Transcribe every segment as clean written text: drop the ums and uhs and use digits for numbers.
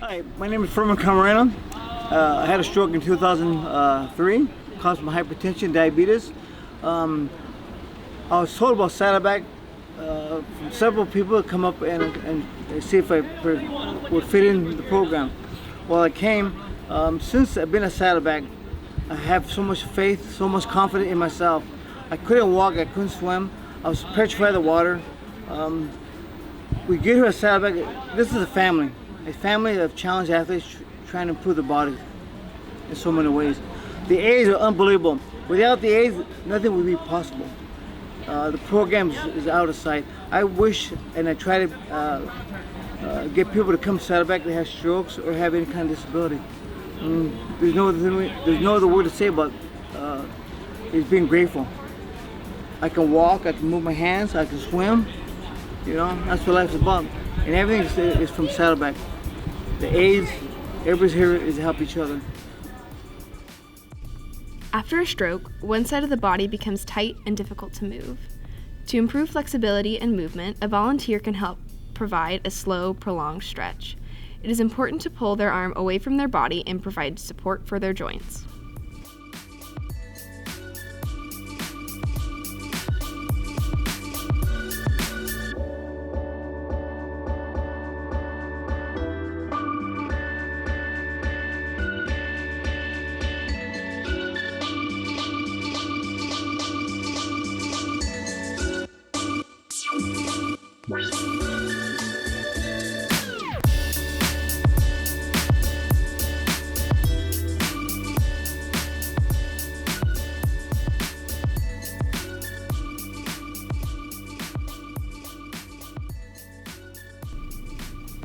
Hi, my name is Furman Camarena. I had a stroke in 2003, caused from hypertension, diabetes. I was told about Saddleback from several people to come up and see if I would fit in the program. Well, I came. Since I've been a Saddleback, I have so much faith, so much confidence in myself. I couldn't walk, I couldn't swim. I was petrified of the water. We get here at Saddleback. This is a family of challenged athletes trying to improve their bodies in so many ways. The aids are unbelievable. Without the aids, nothing would be possible. The program is out of sight. I wish, and I try to get people to come to Saddleback that have strokes or have any kind of disability. There's no other word to say about is being grateful. I can walk, I can move my hands, I can swim. You know, that's what life's about. And everything is from Saddleback. The aids, everybody's here is to help each other. After a stroke, one side of the body becomes tight and difficult to move. To improve flexibility and movement, a volunteer can help provide a slow, prolonged stretch. It is important to pull their arm away from their body and provide support for their joints.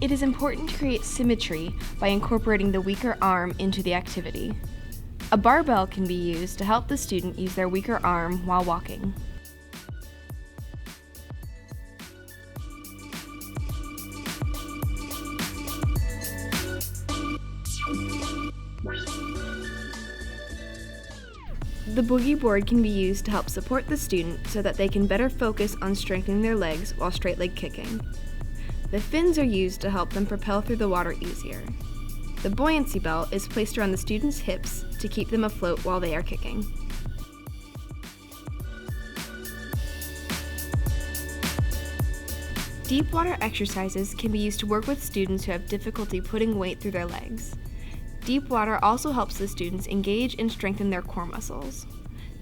It is important to create symmetry by incorporating the weaker arm into the activity. A barbell can be used to help the student use their weaker arm while walking. The boogie board can be used to help support the student so that they can better focus on strengthening their legs while straight leg kicking. The fins are used to help them propel through the water easier. The buoyancy belt is placed around the student's hips to keep them afloat while they are kicking. Deep water exercises can be used to work with students who have difficulty putting weight through their legs. Deep water also helps the students engage and strengthen their core muscles.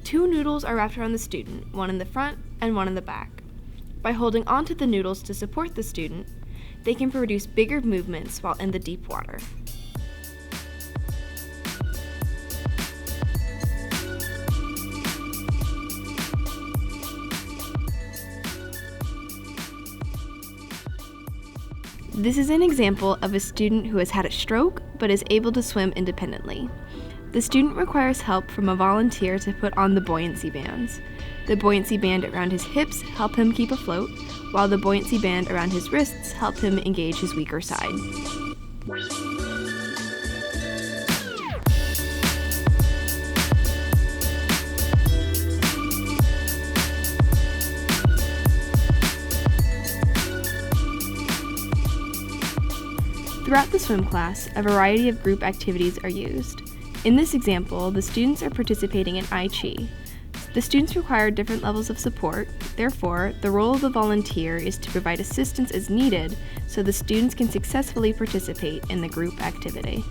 2 noodles are wrapped around the student, one in the front and one in the back. By holding onto the noodles to support the student, they can produce bigger movements while in the deep water. This is an example of a student who has had a stroke but is able to swim independently. The student requires help from a volunteer to put on the buoyancy bands. The buoyancy band around his hips help him keep afloat, while the buoyancy band around his wrists help him engage his weaker side. Throughout the swim class, a variety of group activities are used. In this example, the students are participating in I Chi. The students require different levels of support, therefore, the role of the volunteer is to provide assistance as needed so the students can successfully participate in the group activity.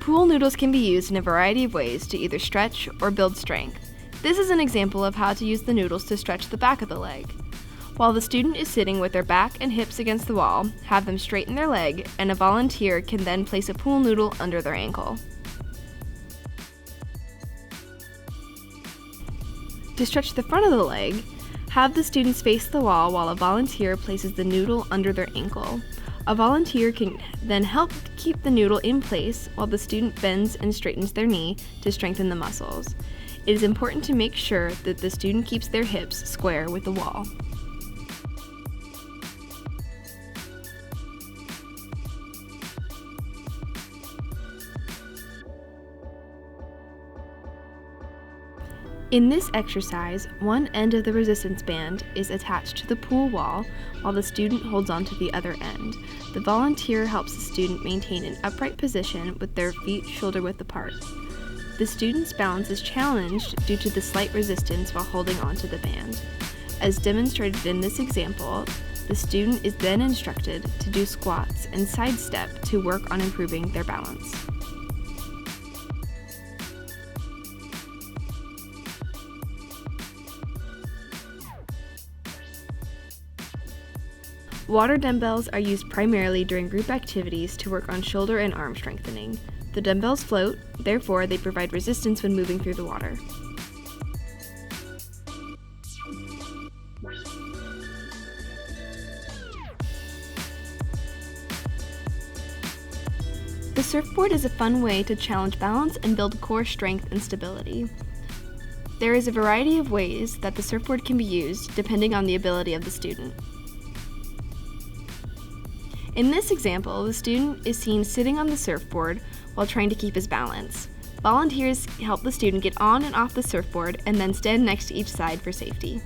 Pool noodles can be used in a variety of ways to either stretch or build strength. This is an example of how to use the noodles to stretch the back of the leg. While the student is sitting with their back and hips against the wall, have them straighten their leg, and a volunteer can then place a pool noodle under their ankle. To stretch the front of the leg, have the students face the wall while a volunteer places the noodle under their ankle. A volunteer can then help keep the noodle in place while the student bends and straightens their knee to strengthen the muscles. It is important to make sure that the student keeps their hips square with the wall. In this exercise, one end of the resistance band is attached to the pool wall while the student holds on to the other end. The volunteer helps the student maintain an upright position with their feet shoulder-width apart. The student's balance is challenged due to the slight resistance while holding onto the band. As demonstrated in this example, the student is then instructed to do squats and side step to work on improving their balance. Water dumbbells are used primarily during group activities to work on shoulder and arm strengthening. The dumbbells float, therefore they provide resistance when moving through the water. The surfboard is a fun way to challenge balance and build core strength and stability. There is a variety of ways that the surfboard can be used depending on the ability of the student. In this example, the student is seen sitting on the surfboard while trying to keep his balance. Volunteers help the student get on and off the surfboard and then stand next to each side for safety.